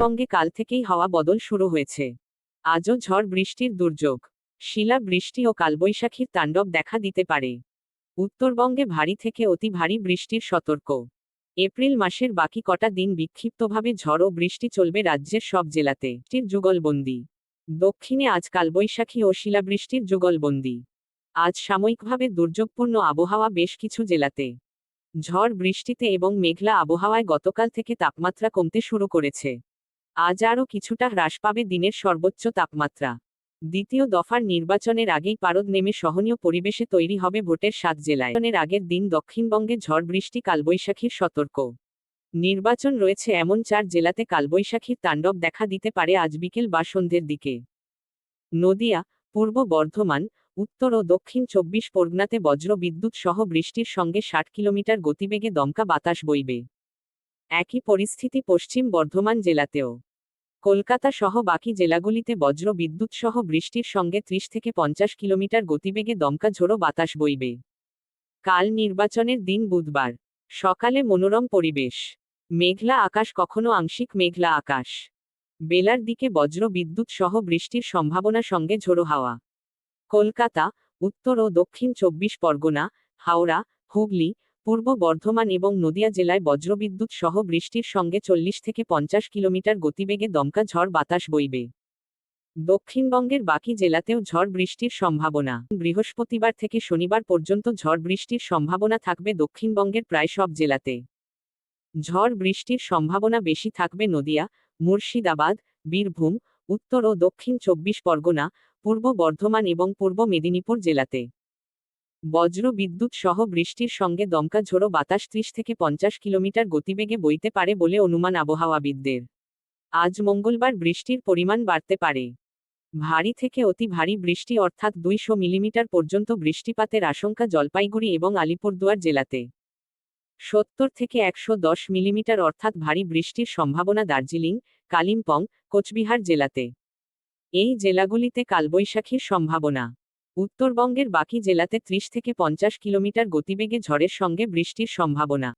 দক্ষিণবঙ্গে কাল থেকেই হাওয়া বদল শুরু হয়েছে। আজও ঝড় বৃষ্টির দুর্যোগ, শিলা বৃষ্টি ও কালবৈশাখীর তাণ্ডব দেখা দিতে পারে। উত্তরবঙ্গে ভারী থেকে অতি ভারী বৃষ্টির সতর্ক। এপ্রিল মাসের বাকি কটা দিন বিক্ষিপ্তভাবে ঝড় ও বৃষ্টি চলবে রাজ্যের সব জেলাতে। যুগলবন্দি। দক্ষিণে আজ কালবৈশাখী ও শিলাবৃষ্টির যুগলবন্দি। আজ সাময়িকভাবে দুর্যোগপূর্ণ আবহাওয়া বেশ কিছু জেলাতে। ঝড় বৃষ্টিতে এবং মেঘলা আবহাওয়ায় গতকাল থেকে তাপমাত্রা কমতে শুরু করেছে। আজ আরও কিছুটা হ্রাস পাবে দিনের সর্বোচ্চ তাপমাত্রা। দ্বিতীয় দফার নির্বাচনের আগেই পারদ নেমে সহনীয় পরিবেশে তৈরি হবে ভোটের 7 জেলায়। নির্বাচনের আগের দিন দক্ষিণবঙ্গে ঝড় বৃষ্টি কালবৈশাখীর সতর্ক। নির্বাচন রয়েছে এমন 4 জেলাতে কালবৈশাখীর তাণ্ডব দেখা দিতে পারে আজ বিকেল বা সন্ধ্যের দিকে। নদিয়া, পূর্ব বর্ধমান, উত্তর ও দক্ষিণ 24 পরগনাতে বজ্র বিদ্যুৎ সহ বৃষ্টির সঙ্গে 60 কিলোমিটার গতিবেগে দমকা বাতাস বইবে। একই পরিস্থিতি পশ্চিম বর্ধমান জেলাতেও। কলকাতা সহ বাকি জেলাগুলিতে বজ্র বিদ্যুৎ সহ বৃষ্টির সঙ্গে 30 থেকে 50 কিলোমিটার গতিবেগে দমকা ঝোড়ো বাতাস বইবে। কাল নির্বাচনের দিন বুধবার। সকালে মনোরম পরিবেশ, মেঘলা আকাশ, কখনো আংশিক মেঘলা আকাশ। বেলার দিকে বজ্র বিদ্যুৎ সহ বৃষ্টির সম্ভাবনা, সঙ্গে ঝোড়ো হাওয়া। কলকাতা, উত্তর ও দক্ষিণ 24 পরগনা, হাওড়া, হুগলি, পূর্ব বর্ধমান এবং নদিয়া জেলায় বজ্রবিদ্যুৎ সহ বৃষ্টির সঙ্গে 40 থেকে 50 কিলোমিটার গতিবেগে দমকা ঝড় বাতাস বইবে। দক্ষিণবঙ্গের বাকি জেলাতেও ঝড় বৃষ্টির সম্ভাবনা। বৃহস্পতিবার থেকে শনিবার পর্যন্ত ঝড় বৃষ্টির সম্ভাবনা থাকবে দক্ষিণবঙ্গের প্রায় সব জেলাতে। ঝড় বৃষ্টির সম্ভাবনা বেশি থাকবে নদিয়া, মুর্শিদাবাদ, বীরভূম, উত্তর ও দক্ষিণ 24 পরগনা, পূর্ব বর্ধমান এবং পূর্ব মেদিনীপুর জেলাতে। বজ্র বিদ্যুৎ সহ বৃষ্টির সঙ্গে দমকা ঝোড়ো বাতাস 30 থেকে 50 কিলোমিটার গতিবেগে বইতে পারে বলে অনুমান আবহাওয়াবিদদের। আজ মঙ্গলবার বৃষ্টির পরিমাণ বাড়তে পারে। ভারী থেকে অতি ভারী বৃষ্টি অর্থাৎ 200 মিলিমিটার পর্যন্ত বৃষ্টিপাতের আশঙ্কা জলপাইগুড়ি এবং আলিপুরদুয়ার জেলাতে। 70 থেকে 110 মিলিমিটার অর্থাৎ ভারী বৃষ্টির সম্ভাবনা দার্জিলিং, কালিম্পং, কোচবিহার জেলাতে। এই জেলাগুলিতে কালবৈশাখীর সম্ভাবনা। উত্তরবঙ্গের বাকি জেলাতে 30 থেকে 50 কিলোমিটার গতিবেগে ঝড়ের সঙ্গে বৃষ্টির সম্ভাবনা।